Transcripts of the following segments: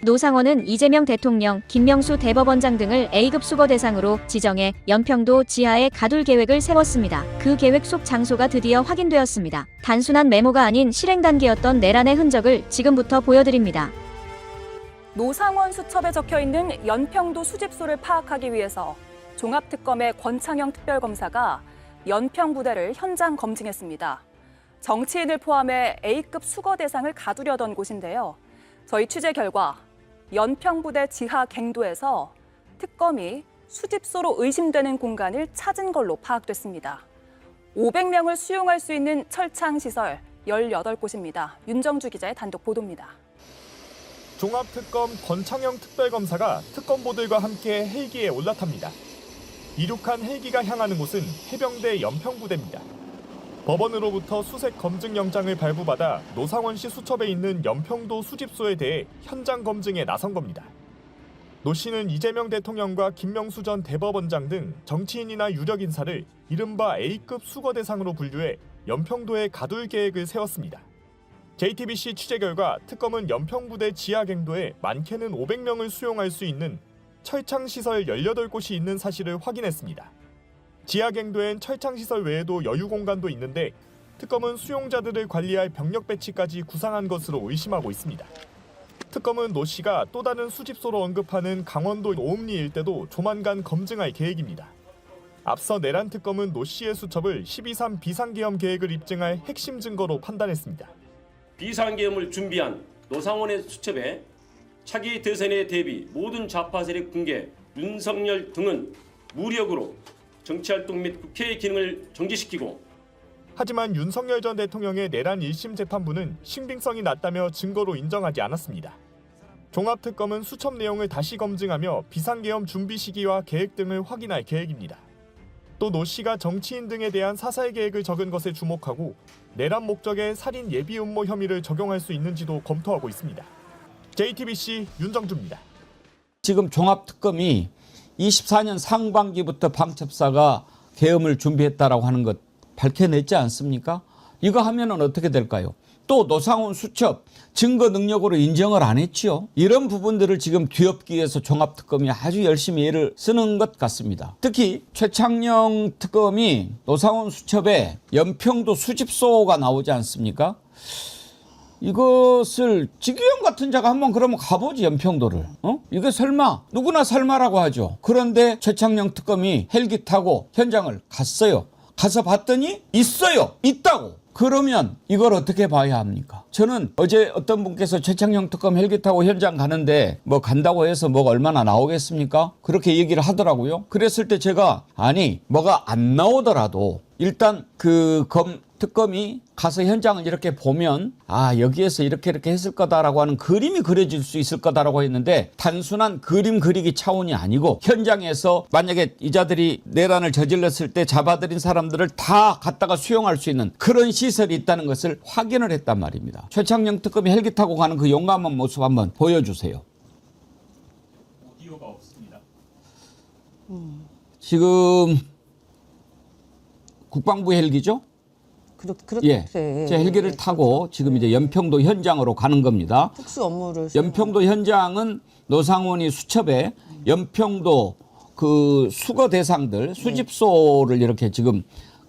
노상원은 이재명 대통령, 김명수 대법원장 등을 A급 수거 대상으로 지정해 연평도 지하에 가둘 계획을 세웠습니다. 그 계획 속 장소가 드디어 확인되었습니다. 단순한 메모가 아닌 실행 단계였던 내란의 흔적을 지금부터 보여드립니다. 노상원 수첩에 적혀있는 연평도 수집소를 파악하기 위해서 종합특검의 권창형 특별검사가 연평부대를 현장 검증했습니다. 정치인을 포함해 A급 수거 대상을 가두려던 곳인데요. 저희 취재 결과 연평부대 지하 갱도에서 특검이 수집소로 의심되는 공간을 찾은 걸로 파악됐습니다. 500명을 수용할 수 있는 철창시설 18곳입니다. 윤정주 기자의 단독 보도입니다. 종합특검 권창형 특별검사가 특검보들과 함께 헬기에 올라탑니다. 이륙한 헬기가 향하는 곳은 해병대 연평부대입니다. 법원으로부터 수색 검증영장을 발부받아 노상원 씨 수첩에 있는 연평도 수집소에 대해 현장 검증에 나선 겁니다. 노 씨는 이재명 대통령과 김명수 전 대법원장 등 정치인이나 유력 인사를 이른바 A급 수거 대상으로 분류해 연평도에 가둘 계획을 세웠습니다. JTBC 취재 결과 특검은 연평부대 지하갱도에 많게는 500명을 수용할 수 있는 철창시설 18곳이 있는 사실을 확인했습니다. 지하갱도엔 철창시설 외에도 여유공간도 있는데 특검은 수용자들을 관리할 병력 배치까지 구상한 것으로 의심하고 있습니다. 특검은 노 씨가 또 다른 수집소로 언급하는 강원도 오음리 일대도 조만간 검증할 계획입니다. 앞서 내란 특검은 노 씨의 수첩을 12.3 비상계엄 계획을 입증할 핵심 증거로 판단했습니다. 비상계엄을 준비한 노상원의 수첩에 차기 대선에 대비 모든 좌파 세력 붕괴, 윤석열 등은 무력으로 정치활동 및 국회의 기능을 정지시키고 하지만 윤석열 전 대통령의 내란 1심 재판부는 신빙성이 낮다며 증거로 인정하지 않았습니다. 종합특검은 수첩 내용을 다시 검증하며 비상계엄 준비 시기와 계획 등을 확인할 계획입니다. 또 노 씨가 정치인 등에 대한 사살 계획을 적은 것에 주목하고 내란 목적의 살인 예비 음모 혐의를 적용할 수 있는지도 검토하고 있습니다. JTBC 윤정주입니다. 지금 종합특검이 24년 상반기부터 방첩사가 계엄을 준비했다라고 하는 것 밝혀냈지 않습니까? 이거 하면은 어떻게 될까요? 또 노상원 수첩 증거 능력으로 인정을 안 했지요. 이런 부분들을 지금 뒤엎기 위해서 종합특검이 아주 열심히 애를 쓰는 것 같습니다. 특히 최창녕 특검이 노상원 수첩에 연평도 수집소가 나오지 않습니까? 이것을 지규형 같은 자가 한번 그러면 가보지 연평도를. 이게 설마 누구나 설마라고 하죠. 그런데 최창녕 특검이 헬기 타고 현장을 갔어요. 가서 봤더니 있다고. 그러면 이걸 어떻게 봐야 합니까? 저는 어제 어떤 분께서 최창녕 특검 헬기 타고 현장 가는데 뭐 간다고 해서 뭐가 얼마나 나오겠습니까? 그렇게 얘기를 하더라고요. 그랬을 때 제가 아니 뭐가 안 나오더라도 일단 특검이 가서 현장을 이렇게 보면 아 여기에서 이렇게 했을 거다라고 하는 그림이 그려질 수 있을 거다라고 했는데 단순한 그림 그리기 차원이 아니고 현장에서 만약에 이자들이 내란을 저질렀을 때 잡아들인 사람들을 다 갖다가 수용할 수 있는 그런 시설이 있다는 것을 확인을 했단 말입니다. 최창녕 특검이 헬기 타고 가는 그 용감한 모습 한번 보여주세요. 오디오가 없습니다. 지금 국방부 헬기죠? 그렇게. 예, 제 헬기를 타고 지금 이제 연평도 현장으로 가는 겁니다. 특수 업무를 연평도 현장은 노상원이 수첩에 연평도 그 수거 대상들 수집소를 이렇게 지금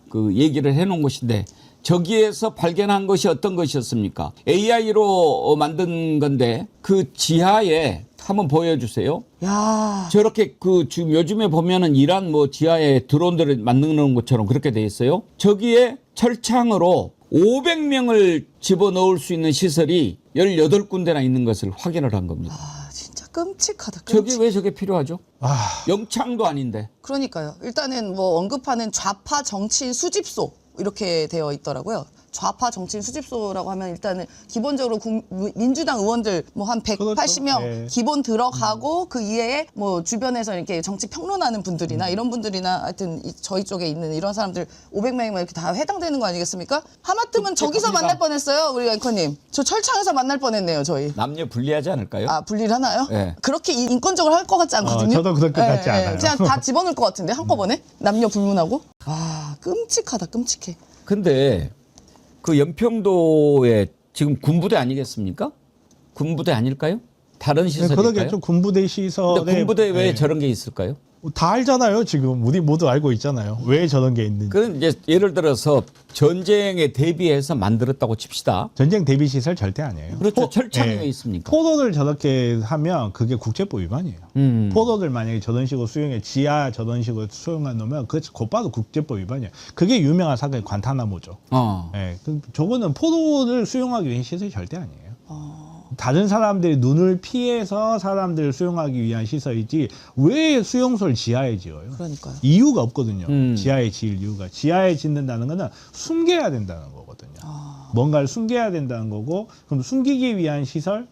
그 얘기를 해놓은 곳인데 저기에서 발견한 것이 어떤 것이었습니까? AI로 만든 건데 그 지하에 한번 보여주세요. 야, 저렇게 그 지금 요즘에 보면은 이란 뭐 지하에 드론들을 만드는 것처럼 그렇게 돼 있어요. 저기에 철창으로 500명을 집어넣을 수 있는 시설이 18군데나 있는 것을 확인을 한 겁니다. 아, 진짜 끔찍하다. 저게 왜 저게 필요하죠? 영창도 아닌데. 그러니까요. 일단은 뭐 언급하는 좌파 정치인 수집소 이렇게 되어 있더라고요. 좌파 정치인 수집소라고 하면 일단은 기본적으로 민주당 의원들 뭐 한 180명 네. 기본 들어가고 그 이외에 뭐 주변에서 이렇게 정치 평론하는 분들이나 이런 분들이나 하여튼 저희 쪽에 있는 이런 사람들 500명이면 이렇게 다 해당되는 거 아니겠습니까? 하마터면 저기서 만날 뻔했어요. 우리 앵커님. 저 철창에서 만날 뻔했네요. 저희. 남녀 분리하지 않을까요? 아, 분리를 하나요? 네. 그렇게 인권적으로 할 것 같지 않거든요. 저도 그렇게 같지 않아요. 그냥 다 집어넣을 것 같은데 한꺼번에 남녀 불문하고. 아, 끔찍하다. 끔찍해. 근데 그 연평도에 지금 군부대 아니겠습니까? 군부대 아닐까요? 다른 시설일까요? 그러겠죠. 군부대 시설에. 근데 군부대 왜 네. 저런 게 있을까요? 다 알잖아요. 지금 우리 모두 알고 있잖아요. 왜 저런 게 있는지. 그건 이제 예를 들어서 전쟁에 대비해서 만들었다고 칩시다. 전쟁 대비 시설 절대 아니에요. 그렇죠. 철창이 예. 왜 있습니까? 포로를 저렇게 하면 그게 국제법 위반이에요. 포로를 만약에 저런 식으로 수용해 지하 저런 식으로 수용해 놓으면 그 곧바로 국제법 위반이에요. 그게 유명한 사건이 관타나모죠. 예. 저거는 포로를 수용하기 위한 시설이 절대 아니에요. 다른 사람들이 눈을 피해서 사람들을 수용하기 위한 시설이지 왜 수용소를 지하에 지어요? 그러니까요. 이유가 없거든요. 지하에 지을 이유가. 지하에 짓는다는 거는 숨겨야 된다는 거거든요. 뭔가를 숨겨야 된다는 거고 그럼 숨기기 위한 시설?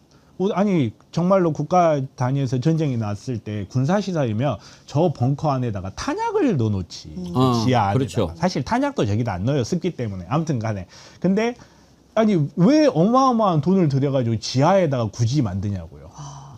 아니 정말로 국가 단위에서 전쟁이 났을 때 군사시설이면 저 벙커 안에다가 탄약을 넣어놓지. 지하 안에다가. 그렇죠. 사실 탄약도 저기다 안 넣어요. 습기 때문에. 아무튼 간에. 근데 아니 왜 어마어마한 돈을 들여가지고 지하에다가 굳이 만드냐고요.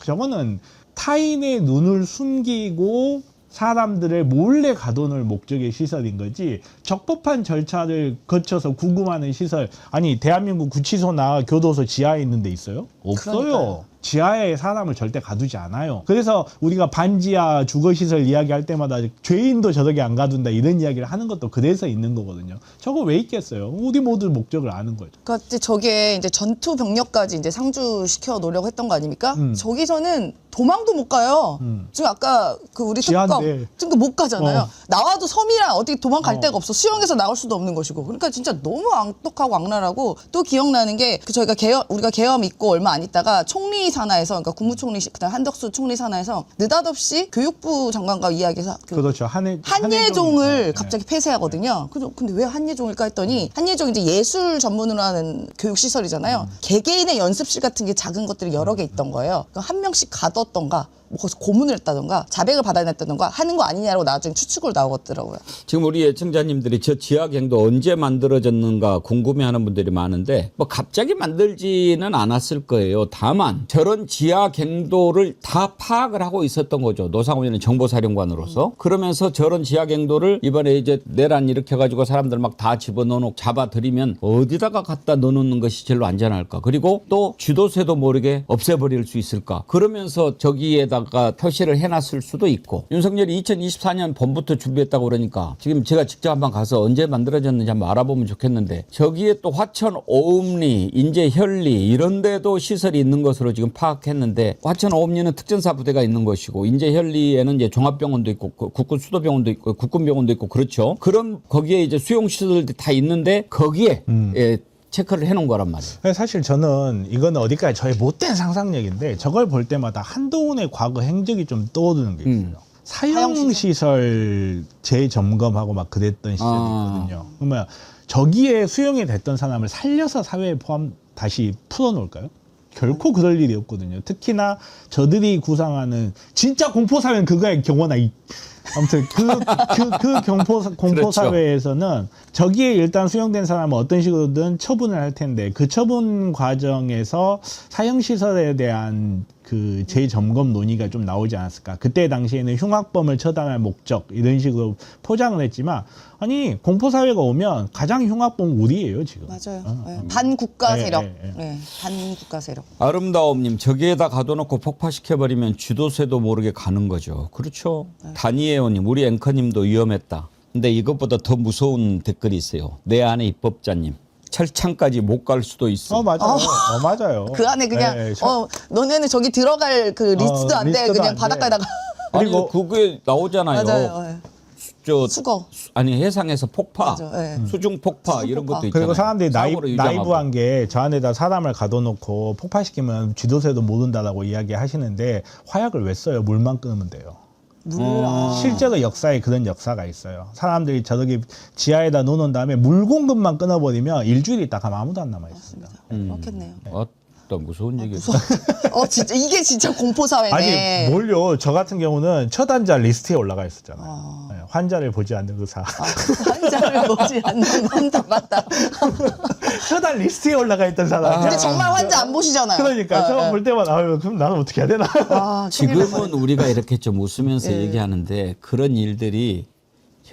저거는 타인의 눈을 숨기고 사람들을 몰래 가둬놓을 목적의 시설인 거지 적법한 절차를 거쳐서 구금하는 시설 아니 대한민국 구치소나 교도소 지하에 있는 데 있어요? 없어요. 그러니까요. 지하에 사람을 절대 가두지 않아요. 그래서 우리가 반지하 주거시설 이야기할 때마다 죄인도 저렇게 안 가둔다 이런 이야기를 하는 것도 그래서 있는 거거든요. 저거 왜 있겠어요? 우리 모두 목적을 아는 거죠. 그러니까 저게 이제 전투 병력까지 이제 상주시켜 놓으려고 했던 거 아닙니까? 저기서는 도망도 못 가요. 지금 아까 그 우리 특검 지하인데. 지금 못 가잖아요. 어. 나와도 섬이라 어떻게 도망갈 데가 없어. 수영해서 나올 수도 없는 것이고. 그러니까 진짜 너무 악독하고 악랄하고 또 기억나는 게 그 저희가 우리가 계엄 있고 얼마 안 있다가 총리 산하에서 그러니까 국무총리 그다음 한덕수 총리 산하에서 느닷없이 교육부 장관과 이야기해서 그렇죠. 한예종을 네. 갑자기 폐쇄하거든요. 근데 왜 한예종일까 했더니 한예종 이제 예술 전문으로 하는 교육 시설이잖아요. 개개인의 연습실 같은 게 작은 것들이 여러 개 있던 거예요. 한 명씩 가뒀던가 뭐 거기서 고문을 했다던가 자백을 받아냈다던가 하는 거 아니냐고 나중에 추측으로 나오더라고요. 지금 우리 애청자님들이 저 지하갱도 언제 만들어졌는가 궁금해하는 분들이 많은데 뭐 갑자기 만들지는 않았을 거예요. 다만 저런 지하갱도를 다 파악을 하고 있었던 거죠. 노상훈이는 정보사령관으로서. 그러면서 저런 지하갱도를 이번에 이제 내란 일으켜가지고 사람들 막 다 집어넣어 잡아들이면 어디다가 갖다 넣어놓는 것이 제일 안전할까. 그리고 또 쥐도새도 모르게 없애버릴 수 있을까. 그러면서 저기에다가 표시를 해놨을 수도 있고 윤석열이 2024년 봄부터 준비했다고 그러니까 지금 제가 직접 한번 가서 언제 만들어졌는지 한번 알아보면 좋겠는데 저기에 또 화천 오음리, 인제 현리 이런 데도 시설이 있는 것으로 지금 파악했는데 화천 오음리는 특전사 부대가 있는 것이고 인제 현리에는 이제 종합병원도 있고 국군 수도병원도 있고 국군병원도 있고 그렇죠. 그럼 거기에 이제 수용시설들이 다 있는데 거기에 예, 체크를 해놓은 거란 말이에요. 사실 저는 이거는 어디까지 저의 못된 상상력인데 저걸 볼 때마다 한동훈의 과거 행적이 좀 떠오르는 게 있어요. 사형시설 재점검하고 막 그랬던 시절이 있거든요. 그러면 저기에 수용이 됐던 사람을 살려서 사회에 다시 풀어놓을까요? 결코 그럴 일이 없거든요. 특히나 저들이 구상하는 진짜 공포사회는 그거의 경우나 아무튼 공포사회에서는 저기에 일단 수용된 사람은 어떤 식으로든 처분을 할 텐데 그 처분 과정에서 사형시설에 대한 그 재점검 논의가 좀 나오지 않았을까. 그때 당시에는 흉악범을 처단할 목적 이런 식으로 포장을 했지만 아니 공포사회가 오면 가장 흉악범 우리예요 지금. 맞아요. 네. 반국가 세력. 네. 네. 반국가 세력. 아름다움님 저기에다 가둬놓고 폭파시켜버리면 쥐도새도 모르게 가는 거죠. 그렇죠. 다니에오님 우리 앵커님도 위험했다. 근데 이것보다 더 무서운 댓글이 있어요. 내 안에 입법자님. 철창까지 못 갈 수도 있어. 맞아요. 맞아요. 그 안에 그냥 네, 너네는 저기 들어갈 그 리스트도 안 돼. 리스트도 그냥 안 돼. 바닷가에다가. 그리고 그게 나오잖아요. 맞아요. 네. 저 수거. 아니 해상에서 폭파, 맞아, 네. 수중 폭파 이런 폭파. 것도 있잖아요. 그리고 사람들이 사고로 유장하고. 나이브한 게 저 안에다 사람을 가둬놓고 폭파시키면 쥐도새도 모른다라고 이야기하시는데 화약을 왜 써요? 물만 끄면 돼요. 실제로 역사에 그런 역사가 있어요. 사람들이 저렇게 지하에다 넣어놓은 다음에 물 공급만 끊어버리면 일주일 있다 가면 아무도 안 남아있습니다. 그렇겠네요. 또 무서운 얘기. 진짜 이게 진짜 공포사회네. 아니 뭘요? 저 같은 경우는 첫 환자 리스트에 올라가 있었잖아요. 네, 환자를 보지 않는 의사. 환자를 보지 않는 남자 맞다. 처단 리스트에 올라가 있던 사람. 근데 정말 환자 안 보시잖아요. 그러니까 저 볼 때마다 그럼 나는 어떻게 해야 되나? 큰일 날 지금은 우리가 이렇게 좀 웃으면서 얘기하는데 그런 일들이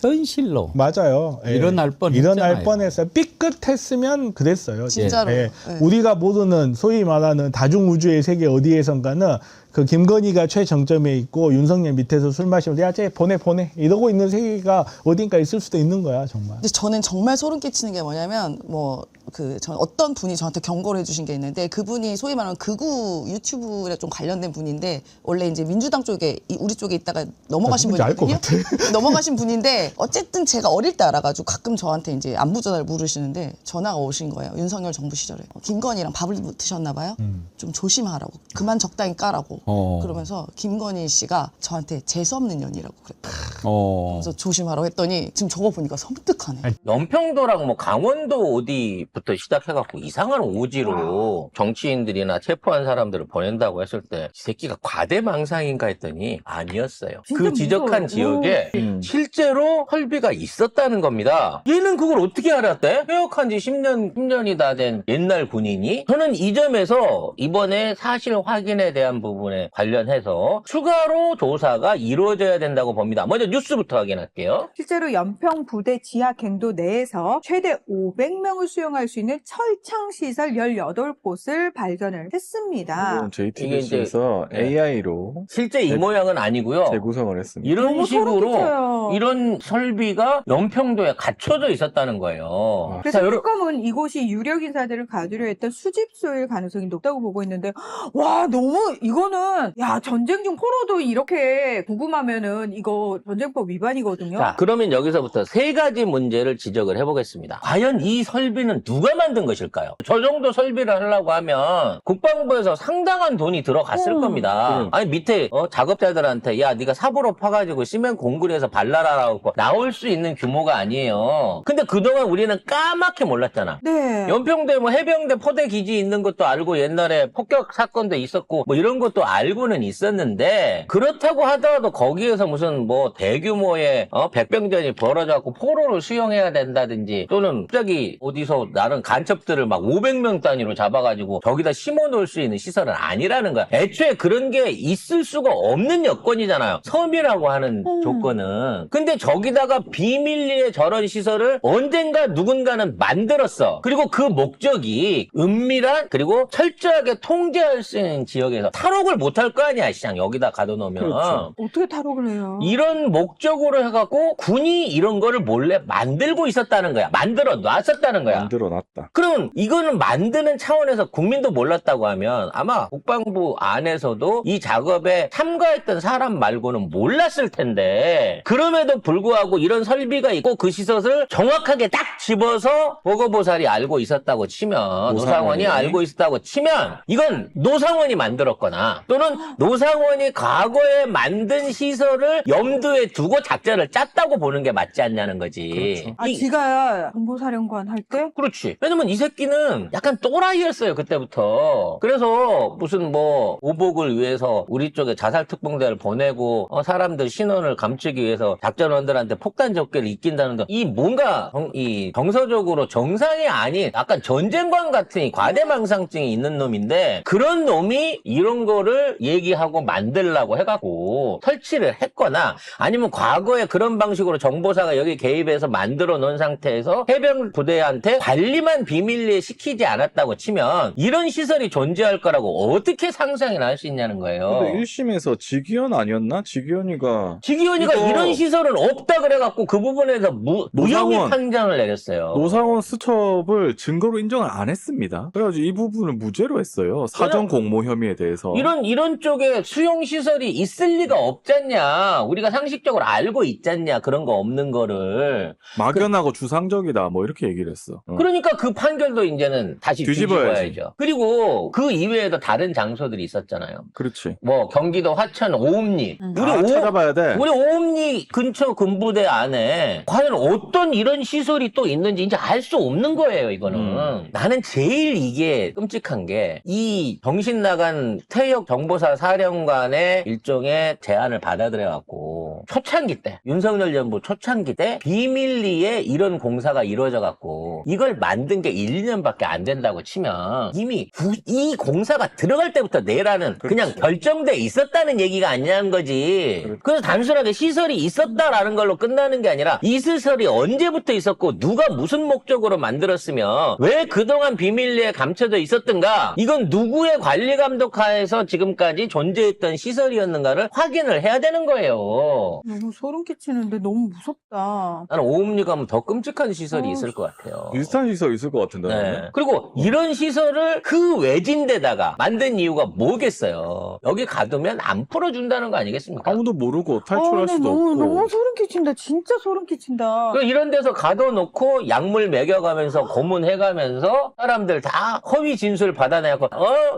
현실로 맞아요. 예. 일어날 일어날 뻔했잖아요. 뻔했어요. 삐끗했으면 그랬어요. 진짜로. 예. 네. 우리가 모르는 소위 말하는 다중우주의 세계 어디에선가는 그 김건희가 최정점에 있고 윤석열 밑에서 술 마시면서 야, 쟤 보내 이러고 있는 세계가 어딘가 있을 수도 있는 거야, 정말. 근데 저는 정말 소름 끼치는 게 뭐냐면 전 어떤 분이 저한테 경고를 해주신 게 있는데 그분이 소위 말하는 극우 유튜브에 좀 관련된 분인데 원래 이제 민주당 쪽에 우리 쪽에 있다가 넘어가신 누군지 알 것 분이거든요. 넘어가신 분인데 어쨌든 제가 어릴 때 알아가지고 가끔 저한테 이제 안부 전화를 물으시는데 전화가 오신 거예요. 윤석열 정부 시절에 김건희랑 밥을 드셨나 봐요. 좀 조심하라고 그만 적당히 까라고 그러면서 김건희 씨가 저한테 재수 없는 년이라고 그랬다. 그래서 조심하라고 했더니 지금 저거 보니까 섬뜩하네. 연평도랑 뭐 강원도 어디부터 시작해갖고 이상한 오지로 정치인들이나 체포한 사람들을 보낸다고 했을 때 이 새끼가 과대망상인가 했더니 아니었어요. 그 지적한 지역에 실제로 설비가 있었다는 겁니다. 얘는 그걸 어떻게 알았대? 퇴역한 지 10년이 다 된 옛날 군인이? 저는 이 점에서 이번에 사실 확인에 대한 부분에 관련해서 추가로 조사가 이루어져야 된다고 봅니다. 먼저 뉴스부터 확인할게요. 실제로 연평 부대 지하 갱도 내에서 최대 500명을 수용할 수 있는 철창시설 18곳을 발견을 했습니다. JTBC에서 AI로 실제 이 모양은 아니고요. 재구성을 했습니다. 이런 너무 식으로 소름끼쳐요. 이런 설비가 연평도에 갖춰져 있었다는 거예요. 그래서 자, 특검은 이곳이 유력 인사들을 가두려 했던 수집소일 가능성이 높다고 보고 있는데 와 너무 이거는 야 전쟁 중 포로도 이렇게 구금하면은 이거 전쟁법 위반이거든요. 자, 그러면 여기서부터 세 가지 문제를 지적을 해보겠습니다. 과연 이 설비는 누가 만든 것일까요? 저 정도 설비를 하려고 하면 국방부에서 상당한 돈이 들어갔을 겁니다. 아니 밑에 작업자들한테 야 네가 삽으로 파가지고 시멘 공구리에서 발라라라고 나올 수 있는 규모가 아니에요. 근데 그동안 우리는 까맣게 몰랐잖아. 네. 연평도에 뭐 해병대 포대 기지 있는 것도 알고 옛날에 폭격 사건도 있었고 뭐 이런 것도 알고는 있었는데 그렇다고 하더라도 거기에서 무슨 뭐 대규모의 백병전이 벌어져갖고 포로를 수용해야 된다든지 또는 갑자기 어디서 나른 간첩들을 막 500명 단위로 잡아가지고 저기다 심어놓을 수 있는 시설은 아니라는 거야. 애초에 그런 게 있을 수가 없는 여건이잖아요. 섬이라고 하는 조건은. 근데 저기다가 비밀리에 저런 시설을 언젠가 누군가는 만들었어. 그리고 그 목적이 은밀한 그리고 철저하게 통제할 수 있는 지역에서 탈옥을 못할 거 아니야. 시장 여기다 가둬놓으면. 그렇죠. 어떻게 탈옥을 해요? 이런 목적으로 해갖고 군이 이런 거를 몰래 만들고 있었다는 거야. 만들어 놨었다는 거야. 만들어 놨다. 그럼 이거는 만드는 차원에서 국민도 몰랐다고 하면 아마 국방부 안에서도 이 작업에 참가했던 사람 말고는 몰랐을 텐데 그럼에도 불구하고 이런 설비가 있고 그 시설을 정확하게 딱 집어서 보고보살이 알고 있었다고 치면 노상원이 알고 있었다고 치면 이건 노상원이 만들었거나 또는 노상원이 과거에 만든 시설을 염두에 두고 작전을 짰다고 보는 게 맞지 않냐는 거지. 아 지가 정보사령관 할 때? 그렇지. 왜냐면 이 새끼는 약간 또라이였어요, 그때부터. 그래서 무슨 뭐 오복을 위해서 우리 쪽에 자살특공대를 보내고 사람들 신원을 감추기 위해서 작전원들한테 폭탄 적개를 익힌다는 거. 이 뭔가 이 정서적으로 정상이 아닌 약간 전쟁관 같은 이 과대망상증이 있는 놈인데 그런 놈이 이런 거를 얘기하고 만들라고 해갖고 설치를 했거나 아니면 과거에 그런 방식으로 정보사가 여기 개입해서 만들어 놓은 상태에서 해병 부대한테 관리만 비밀리에 시키지 않았다고 치면 이런 시설이 존재할 거라고 어떻게 상상이나 할 수 있냐는 거예요. 근데 1심에서 직위원 아니었나? 직위원이가 이런 시설은 없다 그래갖고 그 부분에서 무혐의 판정을 내렸어요. 노상원 수첩을 증거로 인정을 안 했습니다. 그래가지고 이 부분을 무죄로 했어요. 사전 공모 혐의에 대해서. 이런 쪽에 수용 시설이 있을 리가 없잖냐. 우리가 상식적으로 알고 있잖냐. 그런 거 없는 거를. 막연하고 주상적이다. 뭐 이렇게 얘기를 했어. 그러니까 그 판결도 이제는 다시 뒤집어야죠. 그리고 그 이외에도 다른 장소들이 있었잖아요. 그렇지. 뭐 경기도 화천 오음리. 찾아봐야 돼. 우리 오음리 근처 군부대 안에 과연 어떤 이런 시설이 또 있는지 이제 알 수 없는 거예요, 이거는. 나는 제일 이게 끔찍한 게 이 정신 나간 퇴역 정보사 사령관의 일종의 제안을 받아들여갖고 초창기 때, 윤석열 정부 초창기 때 비밀리에 이런 공사가 이루어져 갖고 이걸 만든 게 1, 2년밖에 안 된다고 치면 이미 이 공사가 들어갈 때부터 내라는 그냥 결정돼 있었다는 얘기가 아니냐는 거지. 그래서 단순하게 시설이 있었다라는 걸로 끝나는 게 아니라 이 시설이 언제부터 있었고 누가 무슨 목적으로 만들었으며 왜 그동안 비밀리에 감춰져 있었던가, 이건 누구의 관리 감독하에서 지금까지 존재했던 시설이었는가를 확인을 해야 되는 거예요. 너무 소름 끼치는데 너무 무섭다. 나는 오음리 가면 더 끔찍한 시설이 있을 것 같아요. 비슷한 시설 있을 것 같은데. 네. 그리고 이런 시설을 그 외진데다가 만든 이유가 뭐겠어요? 여기 가두면 안 풀어준다는 거 아니겠습니까? 아무도 모르고 탈출할 수도 너무, 없고. 너무 소름 끼친다. 진짜 소름 끼친다. 그 이런 데서 가둬놓고 약물 먹여가면서 고문해가면서 사람들 다 허위 진술 받아내고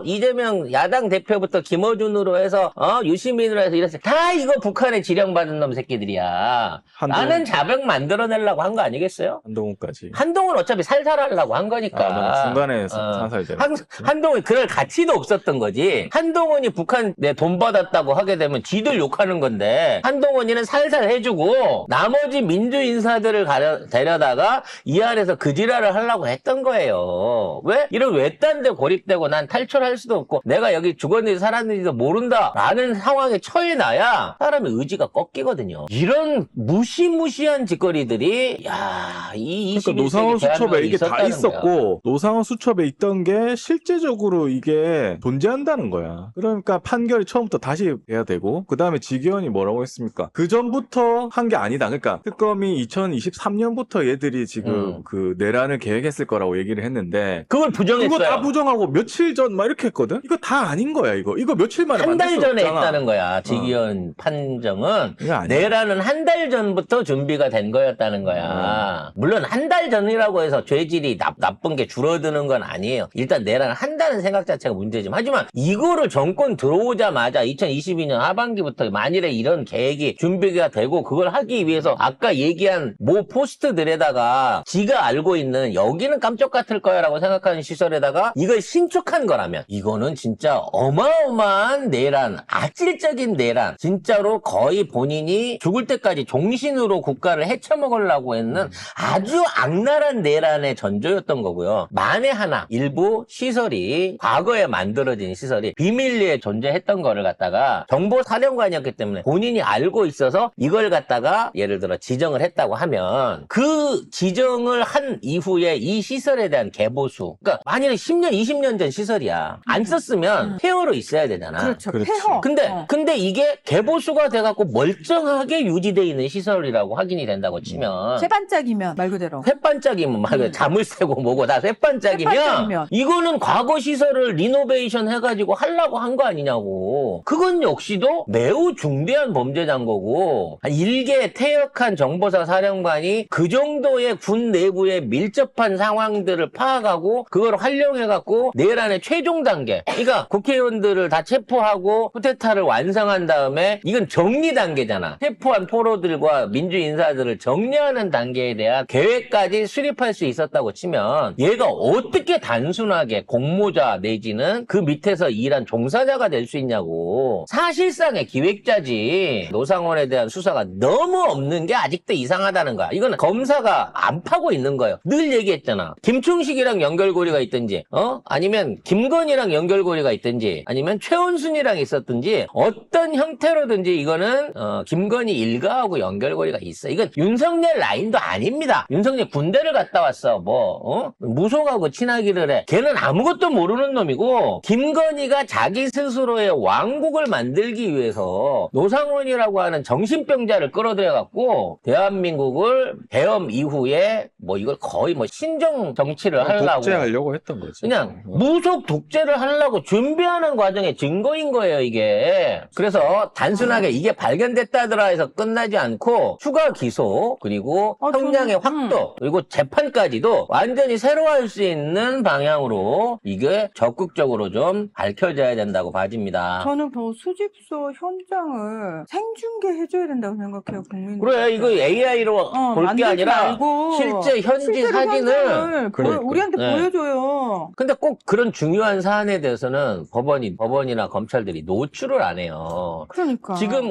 이재명 야당 대표부터 김어준으로 해서 유시민으로 해서 이랬어요. 다 이거 북한에 지령받은 놈 새끼들이야. 나는 자백 만들어내려고 한 거 아니겠어요? 한동훈까지. 한동훈 어차피 살살하려고 한 거니까. 중간에 살살되는. 한동훈이 그럴 가치도 없었던 거지. 한동훈이 북한 내 돈 받았다고 하게 되면 지들 욕하는 건데, 한동훈이는 살살 해주고 나머지 민주 인사들을 데려다가 이 안에서 그 지랄을 하려고 했던 거예요. 왜? 이런 외딴 데 고립되고 난 탈출할 수도 없고 내가 여기 죽었는지 살았는지도 모른다라는 상황에 처해놔야 사람의 의지가 꺾이거든요. 이런 무시무시한 짓거리들이 이 그러니까 21세기 노상원 수첩에 이게 다 있었다는 있었고 거야. 노상원 수첩에 있던 게 실제적으로 이게 존재한다는 거야. 그러니까 판결이 처음부터 다시 해야 되고, 그 다음에 지기현이 뭐라고 했습니까? 그 전부터 한 게 아니다. 그러니까 특검이 2023년부터 얘들이 지금 그 내란을 계획했을 거라고 얘기를 했는데 그걸 부정했어요. 그거 다 부정하고 며칠 전 막 이렇게 했거든. 이거 다 아닌 거야. 이거 며칠 만에 한 달 만들 수 전에 없잖아. 했다는 거야. 지기현 판정은 이거 아니야. 내란은 한 달 전부터 준비가 된 거였다는 거야. 물론 한 달 전이라고 해서 죄질이 나쁜 게 줄어드는 건 아니에요. 일단 내란을 한다는 생각 자체가 문제지만, 하지만 이거를 정권 들어오자마자 2022년 하반기부터 만일에 이런 계획이 준비가 되고 그걸 하기 위해서 아까 얘기한 모 포스트들에다가 지가 알고 있는 여기는 깜짝 같을 거야라고 생각하는 시설에다가 이걸 신축한 거라면 이거는 진짜 어마어마한 내란, 악질적인 내란, 진짜로 거의 본인이 죽을 때까지 종신으로 국가를 헤쳐먹으려고 했는 아주 악랄한 내란의 전조였던 거고요. 만에 하나 일부 시설이, 과거에 만들어진 시설이 비밀리에 존재했던 거를 갖다가 정보사령관이었기 때문에 본인이 알고 있어서 이걸 갖다가 예를 들어 지정을 했다고 하면 그 지정을 한 이후에 이 시설에 대한 개보수, 그러니까 만약에 10년, 20년 전 시설이야. 안 썼으면 폐허로 있어야 되잖아. 그렇죠. 그렇지. 폐허. 근데 이게 개보수가 돼갖고 멀쩡하게 유지되어 있는 시설이라고 확인이 된다고 치면, 세반짝이면 말 그대로. 횟반짝이면 막 잠을 새고 뭐고 다 횟반짝이면 횟반짝이면. 이거는 과거 시설을 리노베이션 해가지고 하려고 한 거 아니냐고. 그건 역시도 매우 중대한 범죄자인 거고, 일개 퇴역한 정보사 사령관이 그 정도의 군 내부에 밀접한 상황들을 파악하고 그걸 활용해갖고 내란의 최종 단계, 그러니까 국회의원들을 다 체포하고 쿠데타를 완성한 다음에 이건 정리 단계잖아. 체포한 포로들과 민주 인사들을 정리하는 단계에 대한 계획까지 수립할 수 있었다고 치면 얘가 어떻게 단순하게 공모자 내지는 그 밑에서 일한 종사자가 될 수 있냐고. 사실상의 기획자지. 노상원에 대한 수사가 너무 없는 게 아직도 이상하다는 거야. 이건 검사가 안 파고 있는 거예요. 늘 얘기했잖아. 김충식이랑 연결고리가 있든지 아니면 김건희랑 연결고리가 있든지 아니면 최원순이랑 있었든지 어떤 형태로든지 이거는 김건희 일가하고 연결고리가 있어. 이건 윤석열 라인도 아닙니다. 윤석열 군대를 갔다 왔어. 무속하고 친하기를 해. 걔는 아무것도 모르는 놈이고, 김건희가 자기 스스로의 왕국을 만들기 위해서 노상원이라고 하는 정신병자를 끌어들여갖고 대한민국을 계엄 이후에 이걸 거의 신정 정치를 하려고, 독재하려고 했던 거지. 그냥 무속 독재를 하려고 준비하는 과정의 증거인 거예요, 이게. 그래서 단순하게 이게 발견됐다더라 해서 끝나지 않고 추가 기소, 그리고 형량의 확도, 그리고 재판까지도 완전히 새로 할 수 있는 방향으로 이게 적극적으로 좀 밝혀져야 된다고 봐집니다. 저는 더 수집소 현장을 생중계 해줘야 된다고 생각해요, 국민들. 그래, 이거 AI로 볼 게 아니라 실제 현지 사진을 우리한테 보여줘요. 근데 꼭 그런 중요한 사안에 대해서는 법원이나 검찰들이 노출을 안 해요. 그러니까. 지금